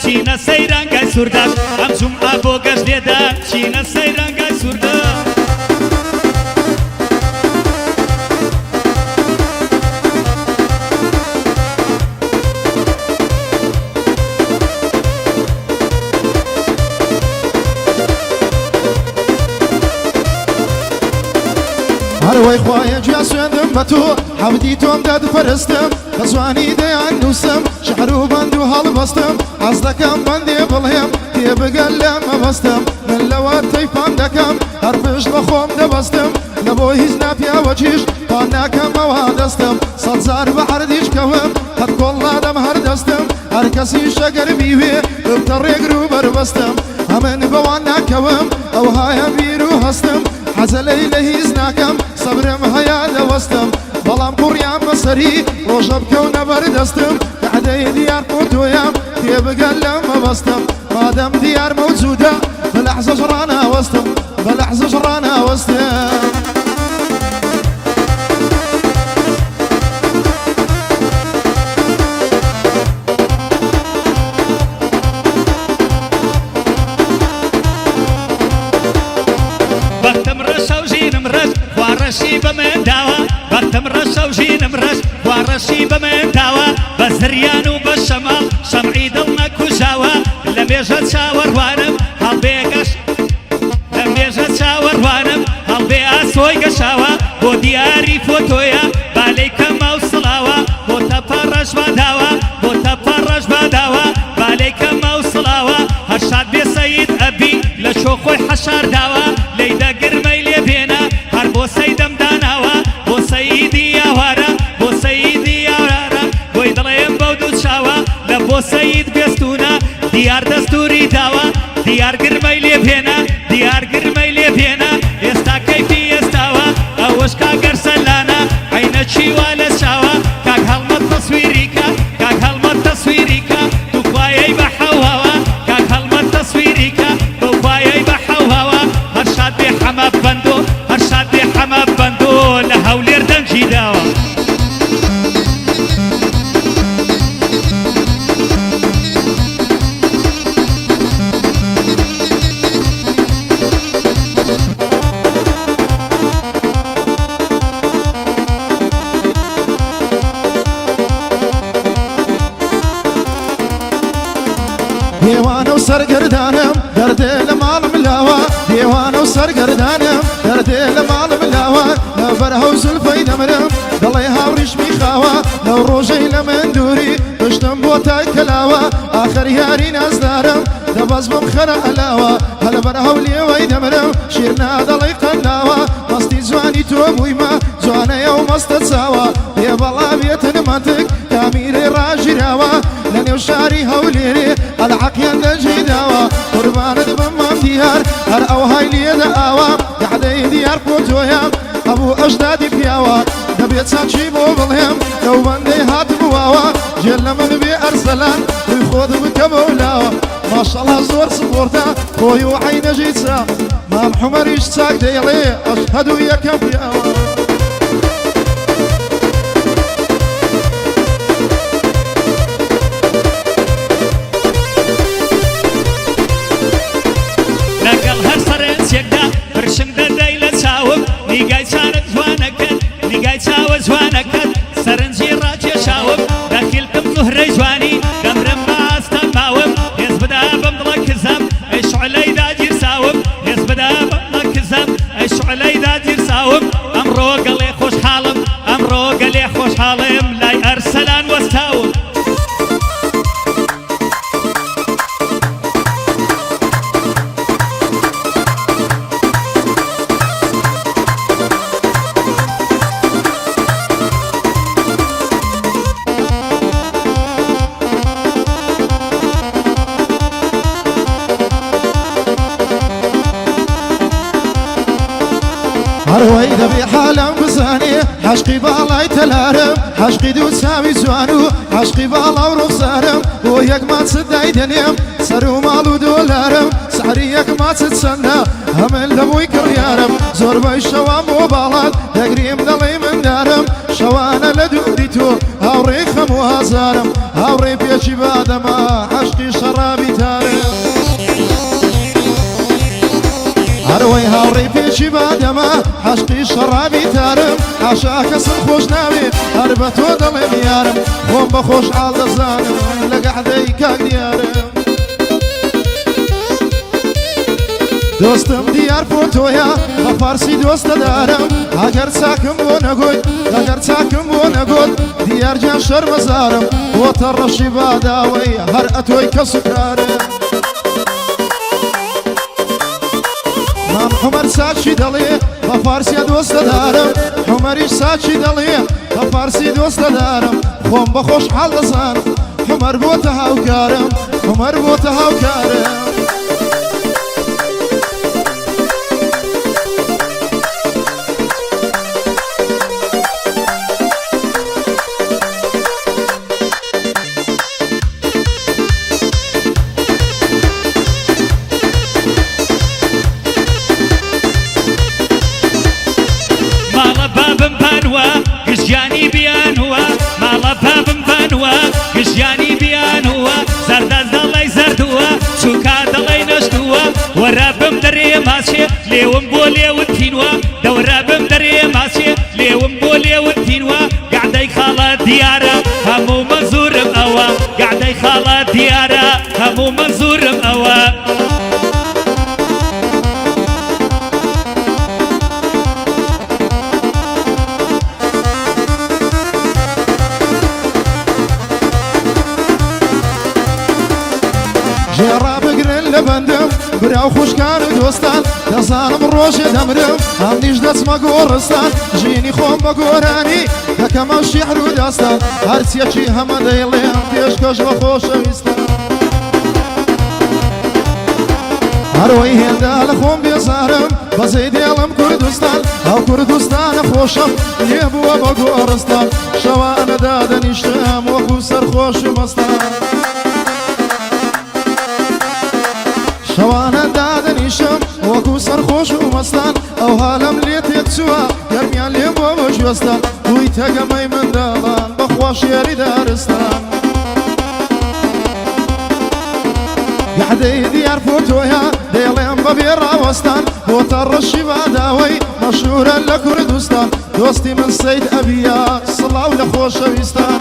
چینە سەیرانگای سووردا ئەم جومعە بۆ گەشت لێدا چینە سەیرانگای سووردا هەروەی خوایە گویا سوێندم بە تۆ حەودی تۆم دەدپەرستم بە زوانی دەیان نووسم شعر و بەند و هەڵبەستم حەز دەکەم بەندێ بڵێم تێ بگەل لە مەبەستم من لەوە تەیفام دەکەم هەر پشت بە خۆم دەبەستم لە بۆ هیچ ناپیاوە چیش پان ناکەمەوە دەستم سەد جار بە عەردیش کەوم قەت کۆڵا دەم هەر دەستم هەر کەسی شەگەر بیوێ بتە ڕێگر و بەربەستم هەمن بەوان ناکەوم ئەو هایە بیر و هەستم حەزەلەی لە هیچ ناکەم سەبرم هەیە دەوەستم بەڵام قوڕیان بەسەری ڕۆژە بکەونە بەردەستم کەعدەی دیار قوتۆیەم تێ بگەل لە مەبەستم مادەم دیار مەوجودە بە لەحزەش ڕاناوەستم بە لەحزەش ڕاناوەستم ڕەشی بەمن داوە بەختم ڕەشە و ژینم ڕەش وا ڕەشی بەمن داوە بە زریان و بە شەماڵ شەمعی دڵ نەکوژاوە لە مێژە چاوەڕوانم هەڵبێگەش لە مێژە چاوەڕوانم هەڵبێ ئاسۆی گەشاوە بۆ دیاری فۆتۆیە بالەی کەمە و سڵاوە بۆ تەپە ڕەش باداوە بۆ تەپە ڕەش باداوە بالەی کەمە و سڵاوە هەرشاد بێ سەید ئەبی لە شۆخۆی حەشار داوە لەی دەگرمەی لێ بێنە هەر بۆ سەیدەم داناوە بۆ سەیدی یاوارە بۆ سەیدی یاوارە بۆی دڵێم بەو دوو چاوە لە بۆ سەید بێستونە دیار دەستوری داوە دیار گرمەی لێ بێنە دیار گرمەی لێ بێنە ئێستا کەیفی ئێستاوە ئەوەش کاگەر سەلانە عینە چیوا لە چاوە کاک هەڵمەت تەسویریکە کاک هەڵمەت تەسویریکە دووخوایەی بە حەوهەوە کاک هەڵمەت تەسویریکە دووخوایەی بە حەوهەوە هەرشاد بێ حەمە بەندۆ هەرشاد بێ حەمە بەندۆ لە هەولێر دەنگی داوە دیوانە و سەرگەردانم دەردێ لە ماڵم لاوە دیوانە و سەرگەردانم دەردێ لە ماڵم لاوە لەبەر هەو زولفەی دەمرم دەڵێ هاوریش میخاوە لەو ڕۆژەی لە من دووری پشتم بۆ تای کەلاوە ئاخر یاری نازدارم دەبەز بم خەرە ئەلاوە هەلبەر هەو لێوەی دەمرم شیر نادەڵی قەنداوە مەستی جوانی تۆ بوویمە جوانەیە و مەستە چاوە پێ بەڵا بێتن مەتک کامیرەی ڕاژیراوە لە نێو شاری هەولێرێ ئەلعەقیان دەجێ داوە قوربانت بمەم دیار هەر ئەو های لێدە ئاوە دەعدەی دیار پۆتۆیە هەبوو ئەژدادی پیاوە دەبێت چاچی بۆ بڵێم لەو بەندەی هات بواوە ژێر لە من بێ ئەرسەلان ڕووی خۆت بکە بەولاوە ماشەڵا زۆر سپۆرتە خۆی و عینەژی چا مام حومەریش چاک دەیڵێ ئەشهەد و یەکەم پیاوە لەگەڵ هەر سەرنجێکدا پرشنگ دەدەی لە چاوم نیگای چارە جوانەکەت نیگای چاوە جوانەکەت سەرنجی ڕاکێشاوم دەخیلکم زوهرەی جوانی دەمرم بە ئاستە ماوم هێز بدا بەم دڵە کزەم ئەی شوعلەی داگیرساوم هێز بدا بەم دڵە کزەم ئەی شوعلەی داگیرساوم ئەمڕۆ گەڵێ خۆشحاڵم ئەمڕۆ گەلێ خۆشحاڵم لای ئەرسەلان وەستاوم هەروەی دەبێ حالم بزانێ حەشقی باڵای تەلارم حەشقی دوو چاوی جوان و حەشقی باڵا و ڕوخسارم بۆ یەک ماچت دایدەنێم سەر و ماڵ و دۆلارم سعری یەک ماچت چەندە هەمن لەبووی کڕیارم زۆربەی شەوە بۆ باڵات دەگریم دەڵێ من دارم شەوانە لە دووری تو هاوڕێی خەم و هازارم هاوڕێی پێچی بادەما عەشقی شەرابی تارم هەروەی هاوڕێی پێچی بادەما عەشقی شەرابی تارم حاشا کەسم خۆش ناوێ هەر بە تۆ دەڵێم یارم خۆم بە خۆشحاڵ دەزانم لە گەحدەی کاک دیارم دۆستم دیار فۆتۆیە بە فارسی دۆستە دارم ئەگەر چاکم بۆ نەگوت ئەگەر چاکم بۆ نەگوت دیارجان شەرمەزارم بۆتە ڕەشی باداوەی هەر ئەتۆی کە سوکارم مام حومەر ساچی دەڵێ بە فارسیە دۆستە دارم حومەریش ساچی دەڵێ بە فارسی دۆستە دارم خۆم بە خۆشحاڵ دەزانم حومەر بۆتە هاوکارم حومەر بۆتە هاوکارم گشتیانی بیانوە ماڵە بابم بانوە گشتیانی بیانوە زەردەز دەڵی زەردووە چووکا دەڵی نەشتووە وەرە بم دەرێ ماچێ لێوم بۆ لێوت تینوە دەورە بم دەرێ ماچێ لێوم بۆ لێوت تینوە گعدەی خاڵە دیارە هەموو مەزورم ئەوە گعدەی خاڵە دیارە هەموو مەزورم ئەوە جێڕا بگرن لە بەندم براو خوشکان و دۆستان دەزانم ڕۆژێ دەمرم هەم نیش دەچمە گۆڕستان ژینی خۆم بە گۆرانی دەکەمە شیعر و داستان هەرچیەکی هەمە دەیڵێم پێشکەش بە خۆشەویستان هەروەی هێندا لە خۆم بێزارم بەزەی دێڵم کوردستان ئەو کوردستانە خۆشم لێ بووە بە گۆڕستان شەوانەدا دەنیشتم وەکو سەرخۆش و مەستان شەوانە دادەنیشم وەکو سەرخۆش و مەستان ئەو هالم لێ تێکچووە گەرمیان لێم بۆ بە گوێستان دوی تەگەمەی منداڵان بەخوا شێری دارستان گەحدەی دیار فۆتۆیە دەیڵێم بەبێ ڕاوەستان بۆتە ڕەشی باداوەی مەشهورە لە کوردستان دۆستی من سەید ئەبیە سڵاو لە خۆشەویستان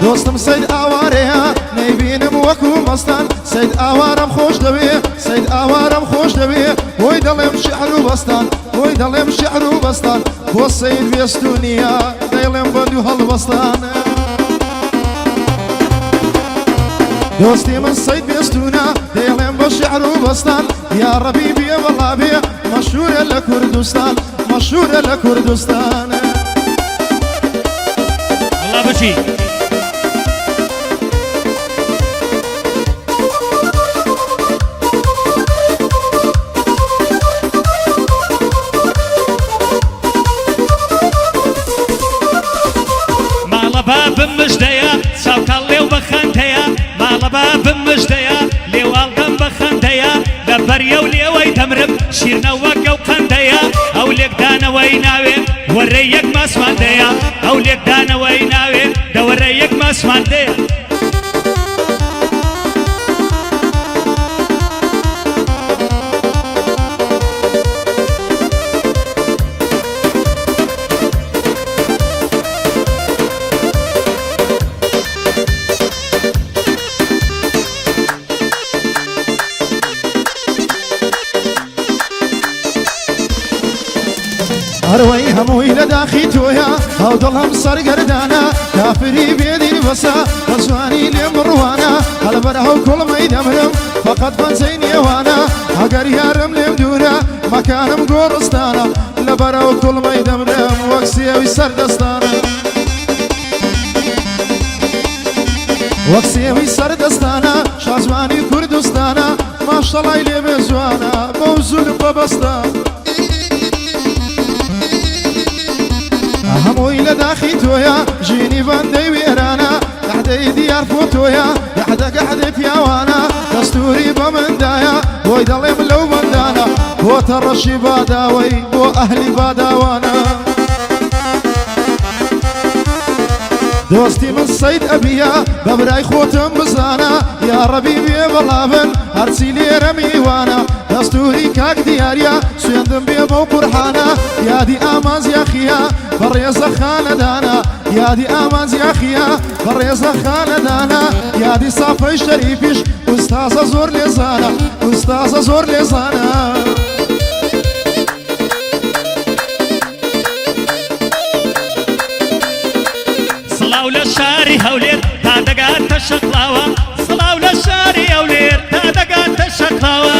دۆستم سەید ئاوارەیە نەیبینم وەکو مەستان سەید ئاوارەم خۆش دەوێ سەید ئاوارەم خۆش دەوێ بۆی دەڵێم شیعر و بەستان بۆی دەڵێم شیعر و بەستان بۆ سەید وێستونیە دەیڵێم بەند و هەڵبەستان دۆستی من سەید وێستونە دەیڵێم بە شیعر و بەستان یا ڕەبی بێ وەڵا بێ مەشهورە لە کوردستان مەشهورە لە کوردستان وەڵا بچی بابم مژدەیە چاوکەڵ لێو بە خەندەیە ماڵە بابم مژدەیە لێواڵگەم بە خەندەیە لە بەریە و لێوەی دەمرم شیرنەوەکە و قەندەیە ئەو لێکدانەوەی ناوێ وەرەی یەک ماسماندەیە ئەو لێکدانەوەی ناوێ دەوەرەی یەک ماسماندەیە هەروەی هەمووی لە داخی تۆیە ئەو دڵم سەرگەردانە کافری بێدین بەسە بە جوانی لێم ڕوانە هەلبەر هەو کوڵمەی دەمرم فەقەت پەنجەی نێوانە ئەگەر یارم لێم دوورە مەکانم گۆڕستانە لەبەر ئەو کوڵمەی دەمرم وەک سێوی سەردەستانە وەک سێوی سەردەستانە شازوانی کوردستانە ماشەڵای لێبێ جوانە بەو زولم بەبەستان هەمووی لە داخی تۆیە ژینی بەندەی وێرانە گەحدەی دیار فۆتۆیە گەحدە پیاوانە دەستوری بە مندایە بۆی دەڵێم لەو بەندانە بۆتە ڕەشی باداوەی بۆ ئەهلی باداوانە دۆستی من سەید ئەبیە بەبرای خۆتم بزانە یا ڕەبی بێ بەڵابن هەرچی لێرە میوانە دەستوری کاک دیارە سوێندم بێ بەو قورحانە یادی ئامانزیاخیە بەڕێزە خانەدانە یادی ئامانزیاخیە بەڕێزە خانەدانە یادی سافەی شەریفیش ئوستازە زۆر لێزانە ئوستازە زۆر لێزانە سڵاو لە شاری هەولێر تا دەگاتە شەقڵاوە سڵاو لە شاری هەولێر تا دەگاتە شەقڵاوە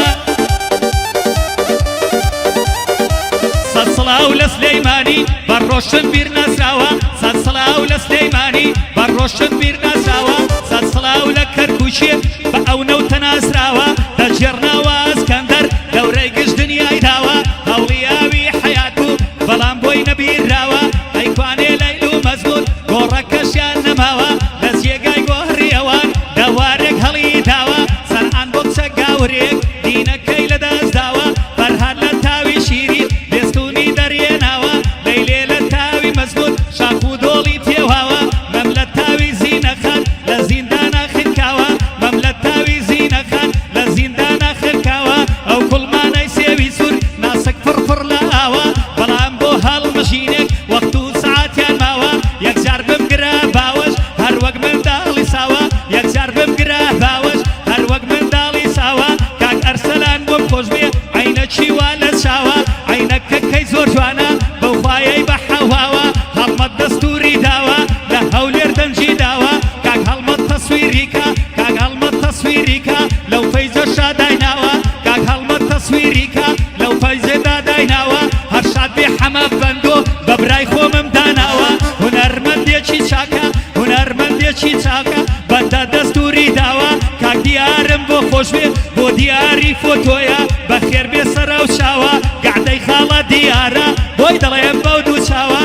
سەد سڵاو لە سلەیمانی بەڕۆشن بیر ناسراوە سەد سڵاو لە سلەیمانی بەڕۆشن بیر ناسراوە سەد سڵاو لە کەرکووچێ بە ئەو نەوتە ناسراوە دەجێڕناوە ئەسکەندەر لەورەی گشت دنیای داوە هەوڵیاوی حەیات بوو بەڵام بۆی نەبیرراوە ئەیکوانێ لەیل و مەزنون گۆڕەکەشیان نەماوە لە جێگای گۆهڕیەوان دەوارێک هەڵی داوە سەرعان بۆ بچە گاورێک دینەکەی لەدەستداوە فەرهاد لە تاوی شیرین بێستونی دەرێناوە لەیلێ لە تاوی مەزنون شاخ و دۆڵی تێواوە مەم لە تاوی زینەخان لە زیندانە خنکاوە مەم لە تاوی زینەخان لە زیندانە خنکاوە ئەو کوڵمانەی سێوی سوور ناسک فڕفڕ لە ئاوە بەڵام بۆ هەڵمژینێک وەخت و سعاتیان ماوە یەکجار بمگرە باوەش هەر وەک منداڵی ساوە یەکجار بمگرە باوەش هەر وەک منداڵی ساوە کاک ئەرسەلان بۆم خۆش بێ عینەکی وا لە چاوە عینەکەکەی زۆر جوانە بەو خوایەی بە حەواوە هەڵمەت دەستوری داوە لە هەولێر دەنجی داوە کاک هەڵمەت تەسویریکە کاک هەڵمەت تەسویریکە لەو فەیزەشا دایناوە کاک هەڵمەت تەسویریکە لەو فەیزێدا دایناوە هەر شاد بێ حەمە بەندۆ بە برای خۆمم داناوە هونەرمەندێکی چاکە هونەرمەندێکی چاکە بەندە دەستوری داوە کاک دیارم بۆ خۆش بێ بۆ دیاری فۆتۆیە بەخێر بێ سەرە و چاوە گعدەی خاڵە دیارە بۆی دەڵێم بەو دوو چاوە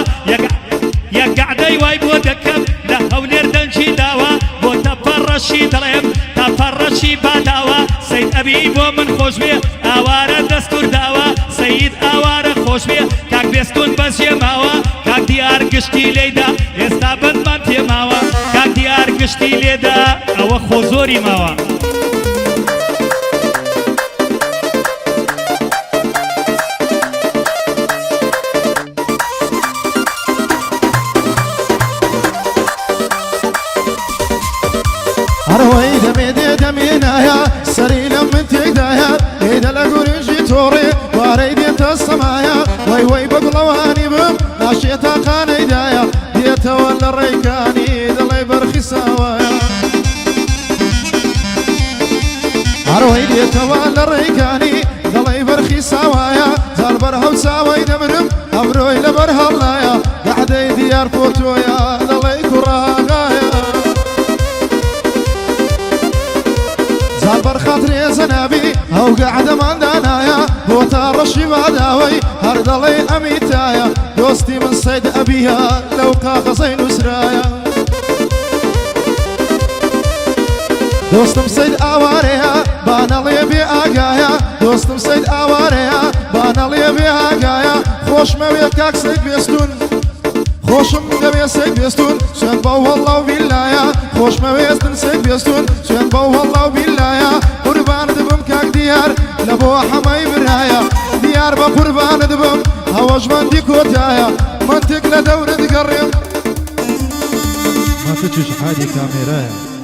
یەک گعدەی وای بۆ دەکەم لە هەولێر دەنجی داوە بۆ تەپەڕەشی دەڵێم تەپەڕەشی باداوە سەید ئەبی بۆ من خۆش بێ ئاوارە دەستور داوە سەید ئاوارە خۆش بێ کاک بێستون بەزیێماوە کاک دیار گشتی لێدا ئێستا بەدمان تێماوە کاک دیار گشتی لێدا ئەوە خۆ زۆری ماوە هەروەی دەمێ دێ دەمێنایە سەری لە من تێکدایە هێدە لە گورنجی تۆڕێ وارەی دێتە سەمایە وەی وەی بەگڵەوانی بم ناشێتە قانەیدایە دێتەوە لە ڕێکانی دەڵێ بەرخی ساوایە هەروەی دێتەوە لە ڕێکانی دەڵێ بەرخی ساوایە زار بەر هەو چاوەی دەمرم ئەمرۆی لەبەر هەڵایە گەعدەی دیار فۆتۆیە دەڵێ کوڕاغایە زار خاطرێ زەنابی ئەو گەعدەمان دانایە بۆ تا ڕەشی واداوەی هەر دەڵێ ئەمیتایە دۆستی من سەید ئەبیە لەو قاغەزەی نووسرایە دۆستم سەید ئاوارەیە بانەڵێ بێ ئاگایە دۆستم سەید ئاوارەیە بانەڵێ بێ ئاگایە خۆشمەوێ کاک سەید بێستون خۆشم دەبێ سەید بێستون سوێن بەو هەڵا و بیلایە خۆشمەوێستن سەید بێستون سوێن بەو هەڵا و بیلایە قوربان دبم کاک دیار لە بۆ حەمەی برایە دیار بە قوربانە دبم هەوەژمەندی کۆتایە منتێک لە دەورە دگەڕێم ما تجوش حالي كاميرايا